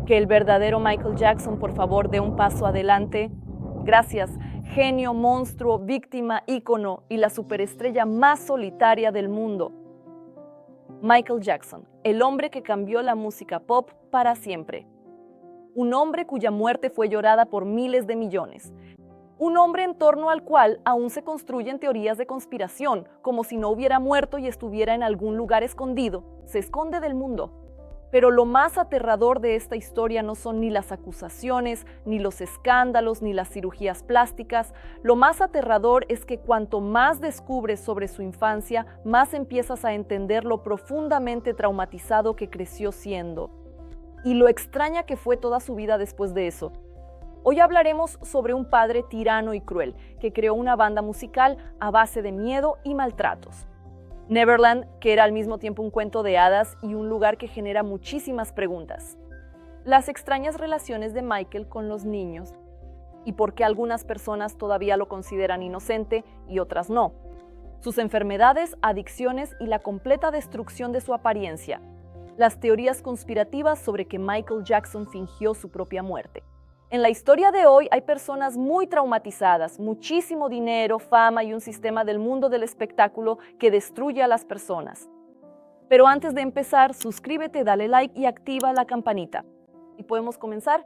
Que el verdadero Michael Jackson, por favor, dé un paso adelante. Gracias, genio, monstruo, víctima, ícono y la superestrella más solitaria del mundo. Michael Jackson, el hombre que cambió la música pop para siempre. Un hombre cuya muerte fue llorada por miles de millones. Un hombre en torno al cual aún se construyen teorías de conspiración, como si no hubiera muerto y estuviera en algún lugar escondido. Se esconde del mundo. Pero lo más aterrador de esta historia no son ni las acusaciones, ni los escándalos, ni las cirugías plásticas. Lo más aterrador es que cuanto más descubres sobre su infancia, más empiezas a entender lo profundamente traumatizado que creció siendo. Y lo extraña que fue toda su vida después de eso. Hoy hablaremos sobre un padre tirano y cruel, que creó una banda musical a base de miedo y maltratos. Neverland, que era al mismo tiempo un cuento de hadas y un lugar que genera muchísimas preguntas. Las extrañas relaciones de Michael con los niños y por qué algunas personas todavía lo consideran inocente y otras no. Sus enfermedades, adicciones y la completa destrucción de su apariencia. Las teorías conspirativas sobre que Michael Jackson fingió su propia muerte. En la historia de hoy hay personas muy traumatizadas, muchísimo dinero, fama y un sistema del mundo del espectáculo que destruye a las personas. Pero antes de empezar, suscríbete, dale like y activa la campanita. ¿Y podemos comenzar?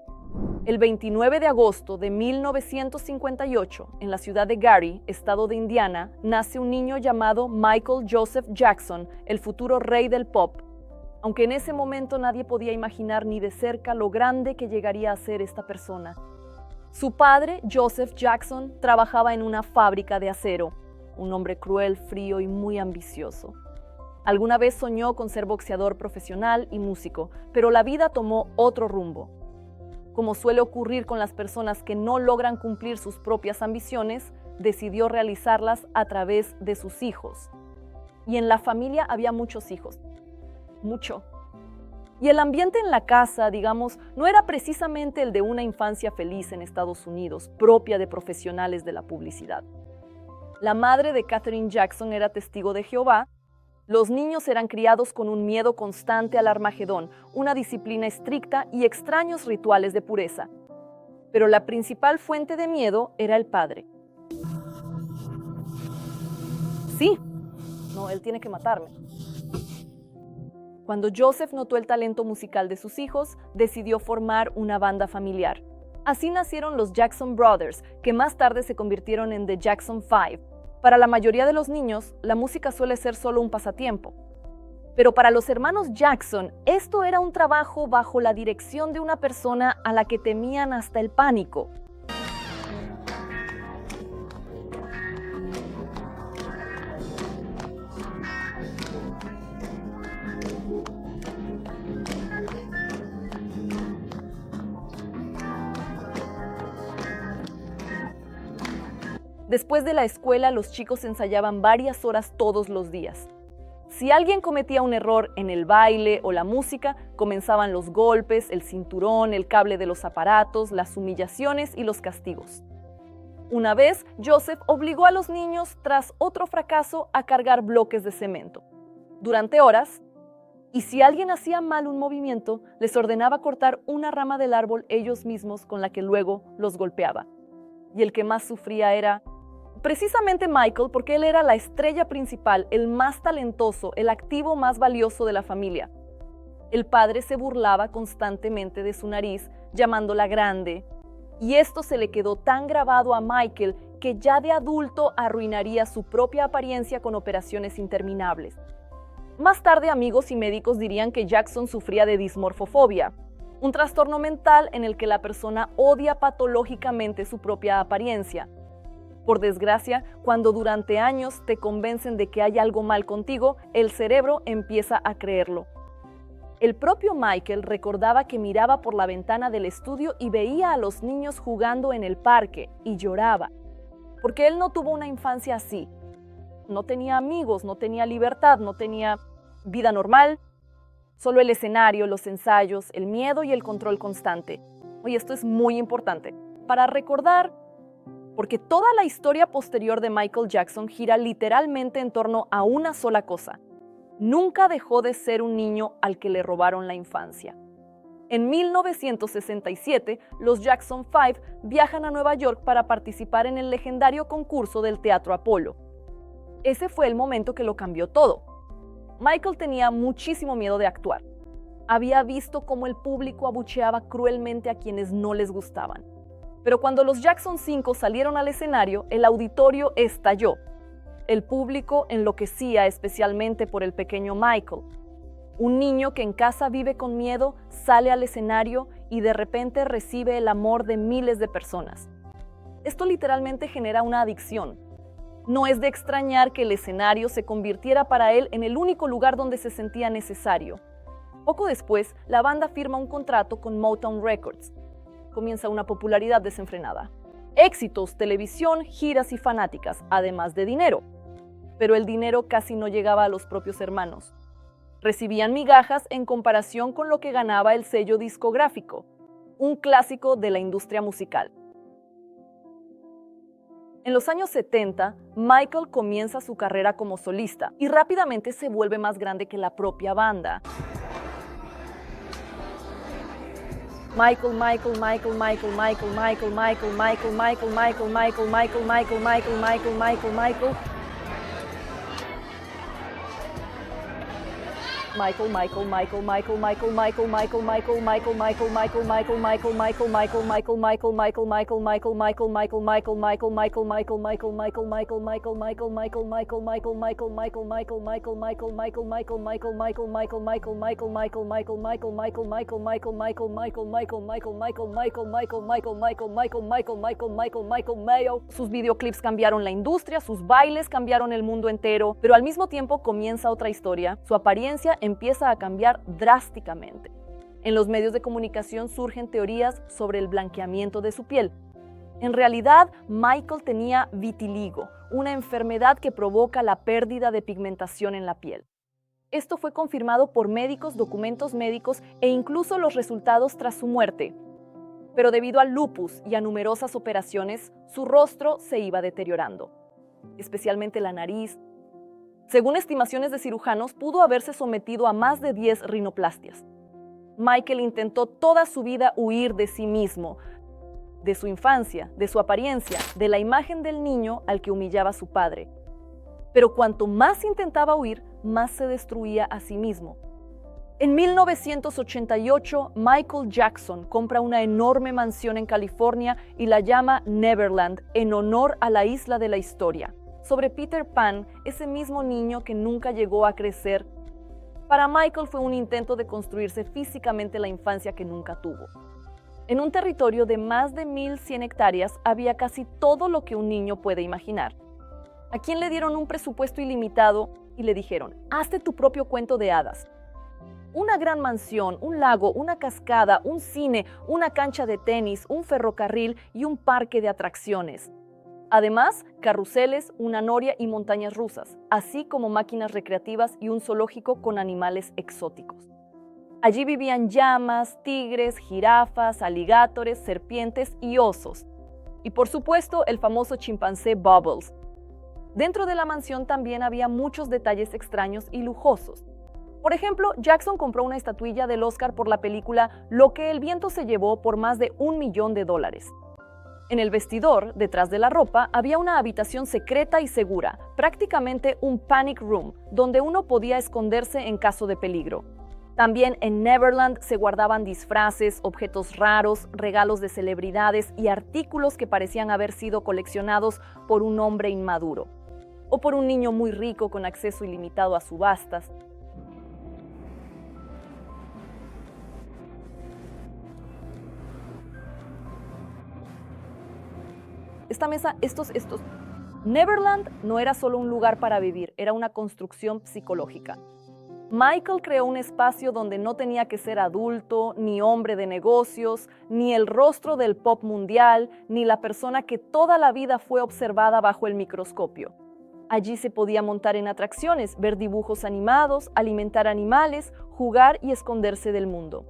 El 29 de agosto de 1958, en la ciudad de Gary, estado de Indiana, nace un niño llamado Michael Joseph Jackson, el futuro rey del pop. Aunque en ese momento nadie podía imaginar ni de cerca lo grande que llegaría a ser esta persona. Su padre, Joseph Jackson, trabajaba en una fábrica de acero, un hombre cruel, frío y muy ambicioso. Alguna vez soñó con ser boxeador profesional y músico, pero la vida tomó otro rumbo. Como suele ocurrir con las personas que no logran cumplir sus propias ambiciones, decidió realizarlas a través de sus hijos. Y en la familia había muchos hijos. Mucho. Y el ambiente en la casa, digamos, no era precisamente el de una infancia feliz en Estados Unidos, propia de profesionales de la publicidad. La madre de Katherine Jackson era testigo de Jehová. Los niños eran criados con un miedo constante al Armagedón, una disciplina estricta y extraños rituales de pureza. Pero la principal fuente de miedo era el padre. Sí, no, él tiene que matarme. Cuando Joseph notó el talento musical de sus hijos, decidió formar una banda familiar. Así nacieron los Jackson Brothers, que más tarde se convirtieron en The Jackson 5. Para la mayoría de los niños, la música suele ser solo un pasatiempo. Pero para los hermanos Jackson, esto era un trabajo bajo la dirección de una persona a la que temían hasta el pánico. Después de la escuela, los chicos ensayaban varias horas todos los días. Si alguien cometía un error en el baile o la música, comenzaban los golpes, el cinturón, el cable de los aparatos, las humillaciones y los castigos. Una vez, Joseph obligó a los niños, tras otro fracaso, a cargar bloques de cemento. Durante horas, y si alguien hacía mal un movimiento, les ordenaba cortar una rama del árbol ellos mismos con la que luego los golpeaba. Y el que más sufría era precisamente Michael, porque él era la estrella principal, el más talentoso, el activo más valioso de la familia. El padre se burlaba constantemente de su nariz, llamándola grande, y esto se le quedó tan grabado a Michael que ya de adulto arruinaría su propia apariencia con operaciones interminables. Más tarde, amigos y médicos dirían que Jackson sufría de dismorfofobia, un trastorno mental en el que la persona odia patológicamente su propia apariencia. Por desgracia, cuando durante años te convencen de que hay algo mal contigo, el cerebro empieza a creerlo. El propio Michael recordaba que miraba por la ventana del estudio y veía a los niños jugando en el parque y lloraba, porque él no tuvo una infancia así. No tenía amigos, no tenía libertad, no tenía vida normal, solo el escenario, los ensayos, el miedo y el control constante. Oye, esto es muy importante para recordar, porque toda la historia posterior de Michael Jackson gira literalmente en torno a una sola cosa. Nunca dejó de ser un niño al que le robaron la infancia. En 1967, los Jackson 5 viajan a Nueva York para participar en el legendario concurso del Teatro Apolo. Ese fue el momento que lo cambió todo. Michael tenía muchísimo miedo de actuar. Había visto cómo el público abucheaba cruelmente a quienes no les gustaban. Pero cuando los Jackson 5 salieron al escenario, el auditorio estalló. El público enloquecía especialmente por el pequeño Michael. Un niño que en casa vive con miedo, sale al escenario y de repente recibe el amor de miles de personas. Esto literalmente genera una adicción. No es de extrañar que el escenario se convirtiera para él en el único lugar donde se sentía necesario. Poco después, la banda firma un contrato con Motown Records. Comienza una popularidad desenfrenada. Éxitos, televisión, giras y fanáticas, además de dinero. Pero el dinero casi no llegaba a los propios hermanos. Recibían migajas en comparación con lo que ganaba el sello discográfico, un clásico de la industria musical. En los años 70, Michael comienza su carrera como solista y rápidamente se vuelve más grande que la propia banda. Michael Sus videoclips cambiaron la industria, sus bailes cambiaron el mundo entero, pero al mismo tiempo comienza otra historia. Su apariencia empieza a cambiar drásticamente. En los medios de comunicación surgen teorías sobre el blanqueamiento de su piel. En realidad, Michael tenía vitiligo, una enfermedad que provoca la pérdida de pigmentación en la piel. Esto fue confirmado por médicos, documentos médicos e incluso los resultados tras su muerte. Pero debido al lupus y a numerosas operaciones, su rostro se iba deteriorando, especialmente la nariz. Según estimaciones de cirujanos, pudo haberse sometido a más de 10 rinoplastias. Michael intentó toda su vida huir de sí mismo, de su infancia, de su apariencia, de la imagen del niño al que humillaba a su padre. Pero cuanto más intentaba huir, más se destruía a sí mismo. En 1988, Michael Jackson compra una enorme mansión en California y la llama Neverland en honor a la isla de la historia. Sobre Peter Pan, ese mismo niño que nunca llegó a crecer. Para Michael fue un intento de construirse físicamente la infancia que nunca tuvo. En un territorio de más de 1,100 hectáreas había casi todo lo que un niño puede imaginar. A quien le dieron un presupuesto ilimitado y le dijeron, hazte tu propio cuento de hadas. Una gran mansión, un lago, una cascada, un cine, una cancha de tenis, un ferrocarril y un parque de atracciones. Además, carruseles, una noria y montañas rusas, así como máquinas recreativas y un zoológico con animales exóticos. Allí vivían llamas, tigres, jirafas, aligatores, serpientes y osos. Y por supuesto, el famoso chimpancé Bubbles. Dentro de la mansión también había muchos detalles extraños y lujosos. Por ejemplo, Jackson compró una estatuilla del Oscar por la película Lo que el viento se llevó por más de $1 millón. En el vestidor, detrás de la ropa, había una habitación secreta y segura, prácticamente un panic room, donde uno podía esconderse en caso de peligro. También en Neverland se guardaban disfraces, objetos raros, regalos de celebridades y artículos que parecían haber sido coleccionados por un hombre inmaduro, o por un niño muy rico con acceso ilimitado a subastas. Neverland no era solo un lugar para vivir, era una construcción psicológica. Michael creó un espacio donde no tenía que ser adulto, ni hombre de negocios, ni el rostro del pop mundial, ni la persona que toda la vida fue observada bajo el microscopio. Allí se podía montar en atracciones, ver dibujos animados, alimentar animales, jugar y esconderse del mundo.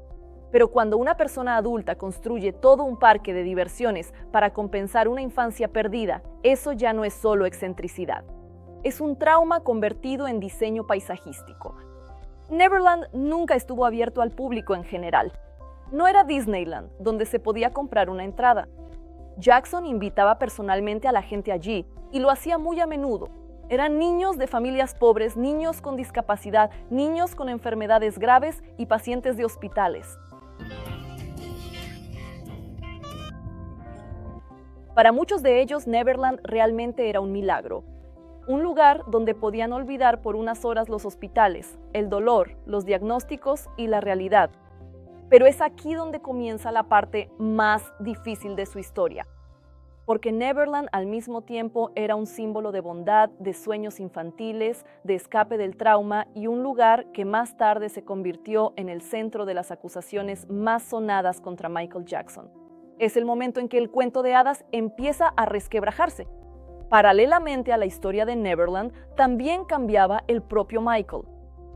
Pero cuando una persona adulta construye todo un parque de diversiones para compensar una infancia perdida, eso ya no es solo excentricidad. Es un trauma convertido en diseño paisajístico. Neverland nunca estuvo abierto al público en general. No era Disneyland, donde se podía comprar una entrada. Jackson invitaba personalmente a la gente allí, y lo hacía muy a menudo. Eran niños de familias pobres, niños con discapacidad, niños con enfermedades graves y pacientes de hospitales. Para muchos de ellos, Neverland realmente era un milagro. Un lugar donde podían olvidar por unas horas los hospitales, el dolor, los diagnósticos y la realidad. Pero es aquí donde comienza la parte más difícil de su historia. Porque Neverland al mismo tiempo era un símbolo de bondad, de sueños infantiles, de escape del trauma y un lugar que más tarde se convirtió en el centro de las acusaciones más sonadas contra Michael Jackson. Es el momento en que el cuento de hadas empieza a resquebrajarse. Paralelamente a la historia de Neverland, también cambiaba el propio Michael.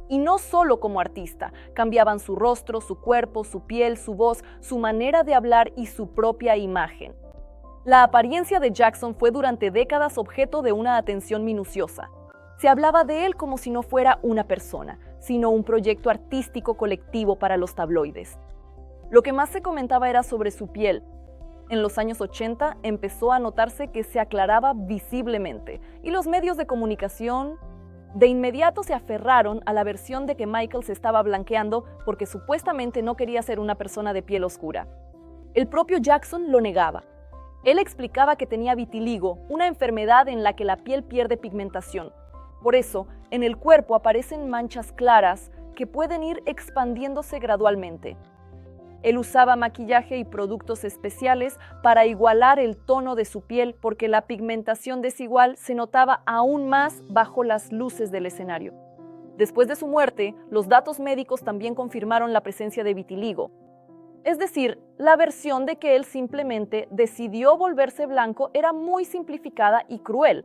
Y no solo como artista, cambiaban su rostro, su cuerpo, su piel, su voz, su manera de hablar y su propia imagen. La apariencia de Jackson fue durante décadas objeto de una atención minuciosa. Se hablaba de él como si no fuera una persona, sino un proyecto artístico colectivo para los tabloides. Lo que más se comentaba era sobre su piel. En los años 80 empezó a notarse que se aclaraba visiblemente, y los medios de comunicación de inmediato se aferraron a la versión de que Michael se estaba blanqueando porque supuestamente no quería ser una persona de piel oscura. El propio Jackson lo negaba. Él explicaba que tenía vitiligo, una enfermedad en la que la piel pierde pigmentación. Por eso, en el cuerpo aparecen manchas claras que pueden ir expandiéndose gradualmente. Él usaba maquillaje y productos especiales para igualar el tono de su piel porque la pigmentación desigual se notaba aún más bajo las luces del escenario. Después de su muerte, los datos médicos también confirmaron la presencia de vitiligo. Es decir, la versión de que él simplemente decidió volverse blanco era muy simplificada y cruel.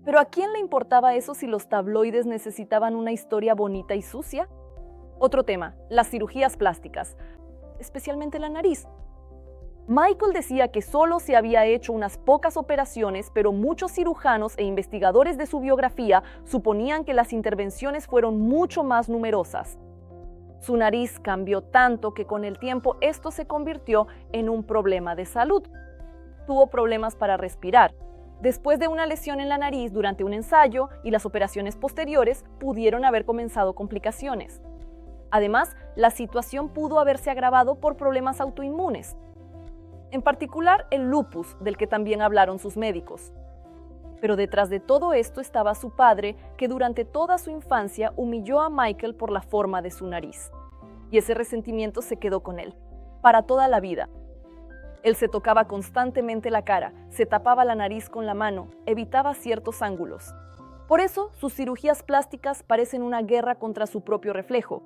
¿Pero a quién le importaba eso si los tabloides necesitaban una historia bonita y sucia? Otro tema, las cirugías plásticas, especialmente la nariz. Michael decía que solo se había hecho unas pocas operaciones, pero muchos cirujanos e investigadores de su biografía suponían que las intervenciones fueron mucho más numerosas. Su nariz cambió tanto que con el tiempo esto se convirtió en un problema de salud. Tuvo problemas para respirar. Después de una lesión en la nariz durante un ensayo y las operaciones posteriores pudieron haber comenzado complicaciones. Además, la situación pudo haberse agravado por problemas autoinmunes. En particular, el lupus, del que también hablaron sus médicos. Pero detrás de todo esto estaba su padre, que durante toda su infancia humilló a Michael por la forma de su nariz. Y ese resentimiento se quedó con él, para toda la vida. Él se tocaba constantemente la cara, se tapaba la nariz con la mano, evitaba ciertos ángulos. Por eso, sus cirugías plásticas parecen una guerra contra su propio reflejo.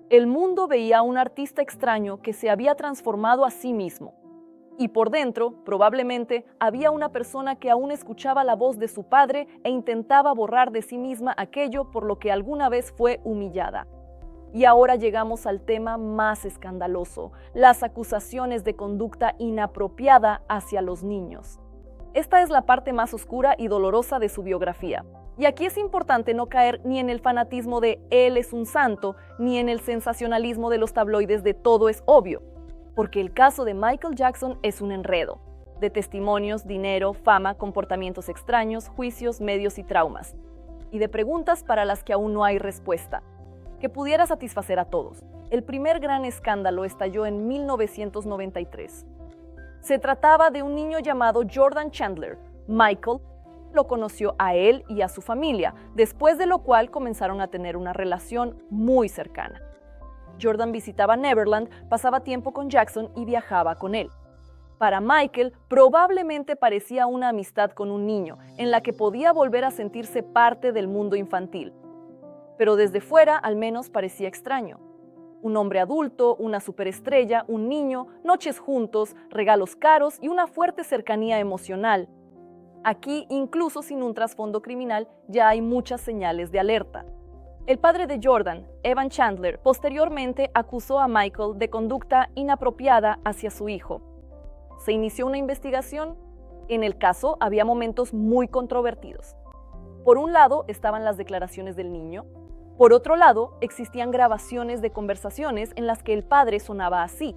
El mundo veía a un artista extraño que se había transformado a sí mismo. Y por dentro, probablemente, había una persona que aún escuchaba la voz de su padre e intentaba borrar de sí misma aquello por lo que alguna vez fue humillada. Y ahora llegamos al tema más escandaloso, las acusaciones de conducta inapropiada hacia los niños. Esta es la parte más oscura y dolorosa de su biografía. Y aquí es importante no caer ni en el fanatismo de él es un santo, ni en el sensacionalismo de los tabloides de todo es obvio. Porque el caso de Michael Jackson es un enredo de testimonios, dinero, fama, comportamientos extraños, juicios, medios y traumas. Y de preguntas para las que aún no hay respuesta, que pudiera satisfacer a todos. El primer gran escándalo estalló en 1993. Se trataba de un niño llamado Jordan Chandler. Michael lo conoció a él y a su familia, después de lo cual comenzaron a tener una relación muy cercana. Jordan visitaba Neverland, pasaba tiempo con Jackson y viajaba con él. Para Michael, probablemente parecía una amistad con un niño, en la que podía volver a sentirse parte del mundo infantil. Pero desde fuera, al menos, parecía extraño. Un hombre adulto, una superestrella, un niño, noches juntos, regalos caros y una fuerte cercanía emocional. Aquí, incluso sin un trasfondo criminal, ya hay muchas señales de alerta. El padre de Jordan, Evan Chandler, posteriormente acusó a Michael de conducta inapropiada hacia su hijo. Se inició una investigación. En el caso había momentos muy controvertidos. Por un lado estaban las declaraciones del niño, Por otro lado, existían grabaciones de conversaciones en las que el padre sonaba así,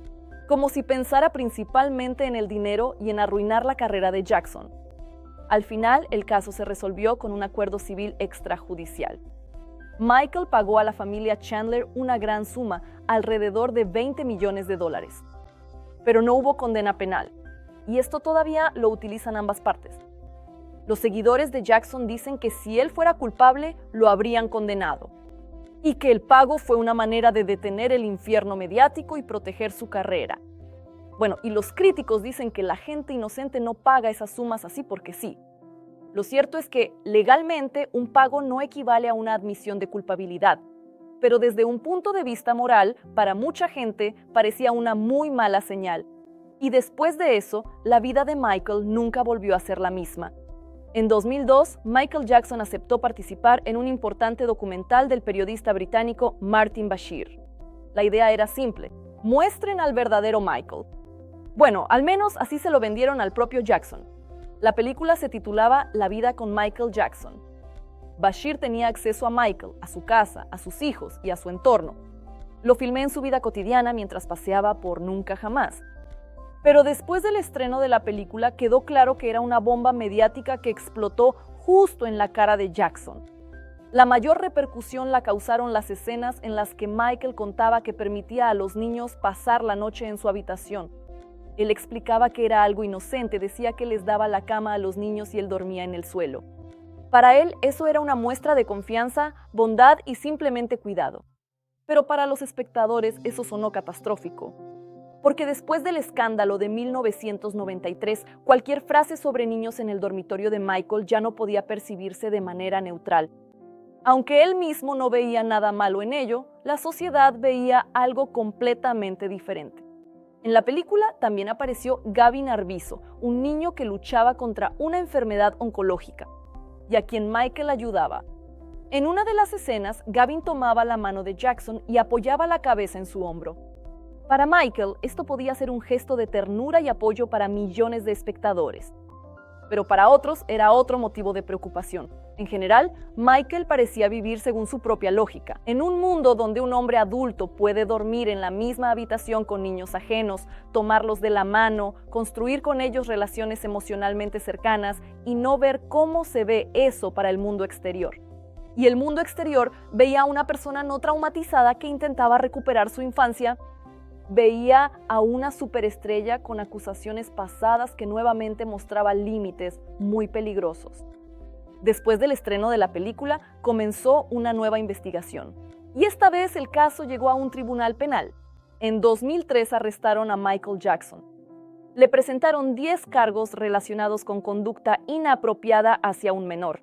como si pensara principalmente en el dinero y en arruinar la carrera de Jackson. Al final, el caso se resolvió con un acuerdo civil extrajudicial. Michael pagó a la familia Chandler una gran suma, alrededor de $20 millones. Pero no hubo condena penal, y esto todavía lo utilizan ambas partes. Los seguidores de Jackson dicen que si él fuera culpable, lo habrían condenado, y que el pago fue una manera de detener el infierno mediático y proteger su carrera. Bueno, y los críticos dicen que la gente inocente no paga esas sumas así porque sí. Lo cierto es que, legalmente, un pago no equivale a una admisión de culpabilidad, pero desde un punto de vista moral, para mucha gente parecía una muy mala señal. Y después de eso, la vida de Michael nunca volvió a ser la misma. En 2002, Michael Jackson aceptó participar en un importante documental del periodista británico Martin Bashir. La idea era simple: muestren al verdadero Michael. Bueno, al menos así se lo vendieron al propio Jackson. La película se titulaba La vida con Michael Jackson. Bashir tenía acceso a Michael, a su casa, a sus hijos y a su entorno. Lo filmé en su vida cotidiana mientras paseaba por Nunca Jamás. Pero después del estreno de la película quedó claro que era una bomba mediática que explotó justo en la cara de Jackson. La mayor repercusión la causaron las escenas en las que Michael contaba que permitía a los niños pasar la noche en su habitación. Él explicaba que era algo inocente, decía que les daba la cama a los niños y él dormía en el suelo. Para él eso era una muestra de confianza, bondad y simplemente cuidado. Pero para los espectadores eso sonó catastrófico. Porque después del escándalo de 1993, cualquier frase sobre niños en el dormitorio de Michael ya no podía percibirse de manera neutral. Aunque él mismo no veía nada malo en ello, la sociedad veía algo completamente diferente. En la película también apareció Gavin Arvizo, un niño que luchaba contra una enfermedad oncológica y a quien Michael ayudaba. En una de las escenas, Gavin tomaba la mano de Jackson y apoyaba la cabeza en su hombro. Para Michael, esto podía ser un gesto de ternura y apoyo para millones de espectadores. Pero para otros era otro motivo de preocupación. En general, Michael parecía vivir según su propia lógica. En un mundo donde un hombre adulto puede dormir en la misma habitación con niños ajenos, tomarlos de la mano, construir con ellos relaciones emocionalmente cercanas y no ver cómo se ve eso para el mundo exterior. Y el mundo exterior veía a una persona no traumatizada que intentaba recuperar su infancia. Veía a una superestrella con acusaciones pasadas que nuevamente mostraba límites muy peligrosos. Después del estreno de la película, comenzó una nueva investigación. Y esta vez el caso llegó a un tribunal penal. En 2003 arrestaron a Michael Jackson. Le presentaron 10 cargos relacionados con conducta inapropiada hacia un menor.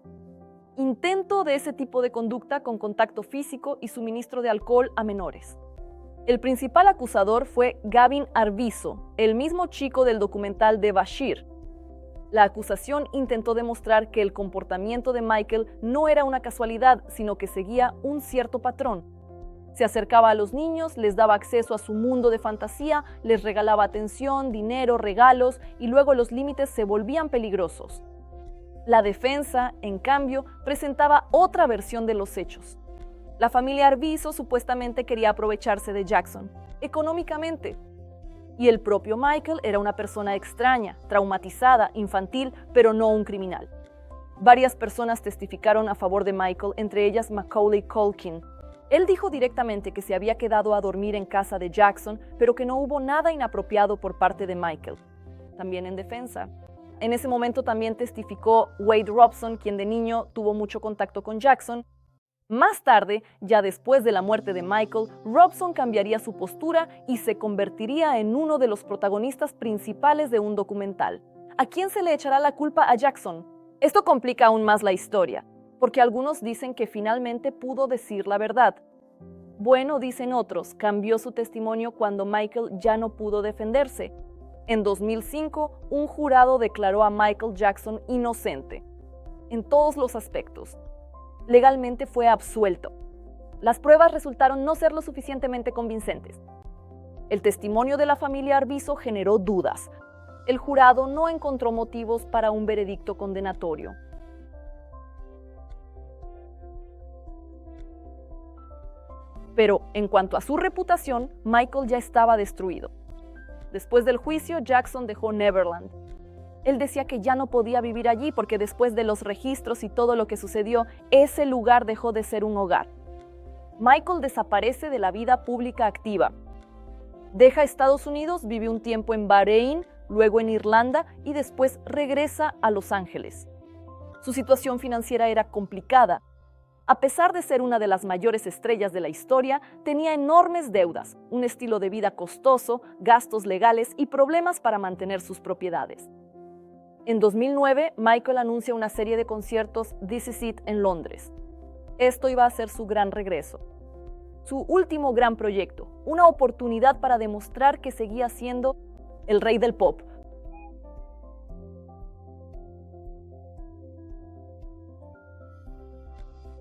Intento de ese tipo de conducta con contacto físico y suministro de alcohol a menores. El principal acusador fue Gavin Arvizo, el mismo chico del documental de Bashir. La acusación intentó demostrar que el comportamiento de Michael no era una casualidad, sino que seguía un cierto patrón. Se acercaba a los niños, les daba acceso a su mundo de fantasía, les regalaba atención, dinero, regalos, y luego los límites se volvían peligrosos. La defensa, en cambio, presentaba otra versión de los hechos. La familia Arvizo supuestamente quería aprovecharse de Jackson, económicamente. Y el propio Michael era una persona extraña, traumatizada, infantil, pero no un criminal. Varias personas testificaron a favor de Michael, entre ellas Macaulay Culkin. Él dijo directamente que se había quedado a dormir en casa de Jackson, pero que no hubo nada inapropiado por parte de Michael. También en defensa. En ese momento también testificó Wade Robson, quien de niño tuvo mucho contacto con Jackson. Más tarde, ya después de la muerte de Michael, Robson cambiaría su postura y se convertiría en uno de los protagonistas principales de un documental. ¿A quién se le echará la culpa a Jackson? Esto complica aún más la historia, porque algunos dicen que finalmente pudo decir la verdad. Bueno, dicen otros, cambió su testimonio cuando Michael ya no pudo defenderse. En 2005, un jurado declaró a Michael Jackson inocente, en todos los aspectos. Legalmente fue absuelto. Las pruebas resultaron no ser lo suficientemente convincentes. El testimonio de la familia Arvizo generó dudas. El jurado no encontró motivos para un veredicto condenatorio. Pero en cuanto a su reputación, Michael ya estaba destruido. Después del juicio, Jackson dejó Neverland. Él decía que ya no podía vivir allí porque después de los registros y todo lo que sucedió, ese lugar dejó de ser un hogar. Michael desaparece de la vida pública activa. Deja Estados Unidos, vive un tiempo en Bahrein, luego en Irlanda y después regresa a Los Ángeles. Su situación financiera era complicada. A pesar de ser una de las mayores estrellas de la historia, tenía enormes deudas, un estilo de vida costoso, gastos legales y problemas para mantener sus propiedades. En 2009, Michael anuncia una serie de conciertos This Is It en Londres. Esto iba a ser su gran regreso. Su último gran proyecto, una oportunidad para demostrar que seguía siendo el rey del pop.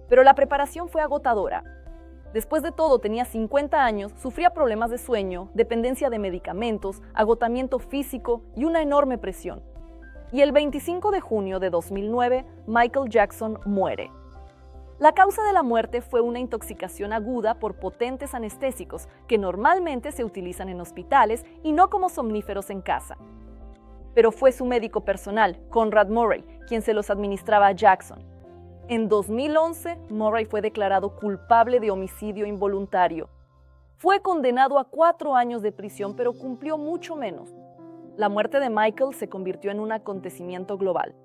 Pero la preparación fue agotadora. Después de todo, tenía 50 años, sufría problemas de sueño, dependencia de medicamentos, agotamiento físico y una enorme presión. Y el 25 de junio de 2009, Michael Jackson muere. La causa de la muerte fue una intoxicación aguda por potentes anestésicos que normalmente se utilizan en hospitales y no como somníferos en casa. Pero fue su médico personal, Conrad Murray, quien se los administraba a Jackson. En 2011, Murray fue declarado culpable de homicidio involuntario. Fue condenado a 4 años de prisión, pero cumplió mucho menos. La muerte de Michael se convirtió en un acontecimiento global.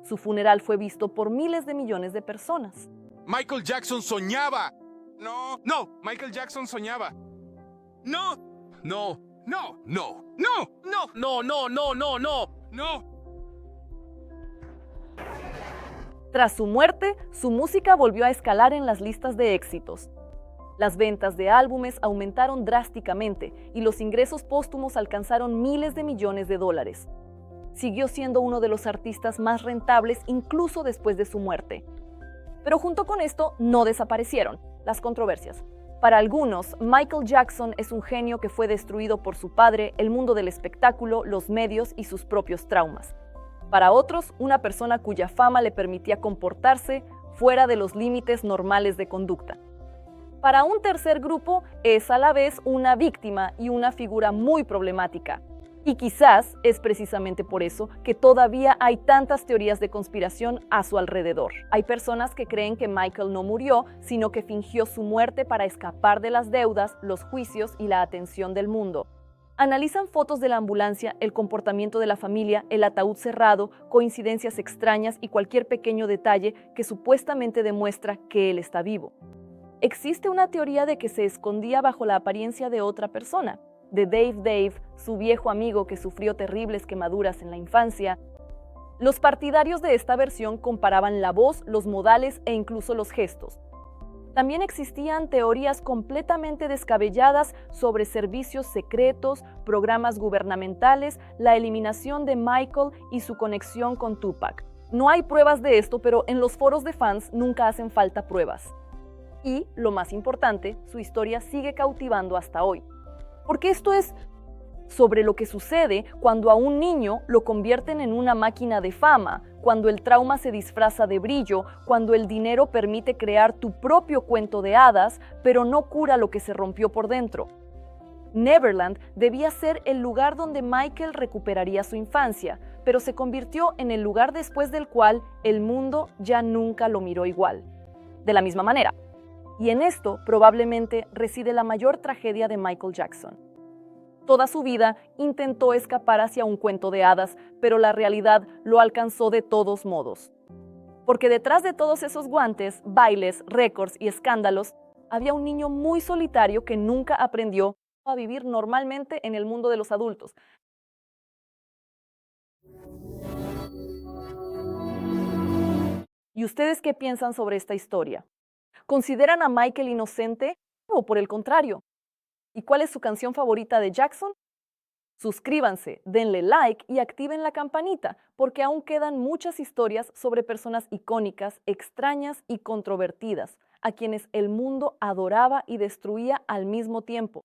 Su funeral fue visto por miles de millones de personas. Michael Jackson soñaba. No, Michael Jackson soñaba. No, no, no, no, no, no, no, no, no, no, no, no. Tras su muerte, su música volvió a escalar en las listas de éxitos. Las ventas de álbumes aumentaron drásticamente y los ingresos póstumos alcanzaron miles de millones de dólares. Siguió siendo uno de los artistas más rentables incluso después de su muerte. Pero junto con esto no desaparecieron las controversias. Para algunos, Michael Jackson es un genio que fue destruido por su padre, el mundo del espectáculo, los medios y sus propios traumas. Para otros, una persona cuya fama le permitía comportarse fuera de los límites normales de conducta. Para un tercer grupo, es a la vez una víctima y una figura muy problemática. Y quizás es precisamente por eso que todavía hay tantas teorías de conspiración a su alrededor. Hay personas que creen que Michael no murió, sino que fingió su muerte para escapar de las deudas, los juicios y la atención del mundo. Analizan fotos de la ambulancia, el comportamiento de la familia, el ataúd cerrado, coincidencias extrañas y cualquier pequeño detalle que supuestamente demuestra que él está vivo. Existe una teoría de que se escondía bajo la apariencia de otra persona, de Dave, su viejo amigo que sufrió terribles quemaduras en la infancia. Los partidarios de esta versión comparaban la voz, los modales e incluso los gestos. También existían teorías completamente descabelladas sobre servicios secretos, programas gubernamentales, la eliminación de Michael y su conexión con Tupac. No hay pruebas de esto, pero en los foros de fans nunca hacen falta pruebas. Y, lo más importante, su historia sigue cautivando hasta hoy. Porque esto es sobre lo que sucede cuando a un niño lo convierten en una máquina de fama, cuando el trauma se disfraza de brillo, cuando el dinero permite crear tu propio cuento de hadas, pero no cura lo que se rompió por dentro. Neverland debía ser el lugar donde Michael recuperaría su infancia, pero se convirtió en el lugar después del cual el mundo ya nunca lo miró igual. De la misma manera. Y en esto probablemente reside la mayor tragedia de Michael Jackson. Toda su vida intentó escapar hacia un cuento de hadas, pero la realidad lo alcanzó de todos modos. Porque detrás de todos esos guantes, bailes, récords y escándalos, había un niño muy solitario que nunca aprendió a vivir normalmente en el mundo de los adultos. ¿Y ustedes qué piensan sobre esta historia? ¿Consideran a Michael inocente o por el contrario? ¿Y cuál es su canción favorita de Jackson? Suscríbanse, denle like y activen la campanita, porque aún quedan muchas historias sobre personas icónicas, extrañas y controvertidas, a quienes el mundo adoraba y destruía al mismo tiempo.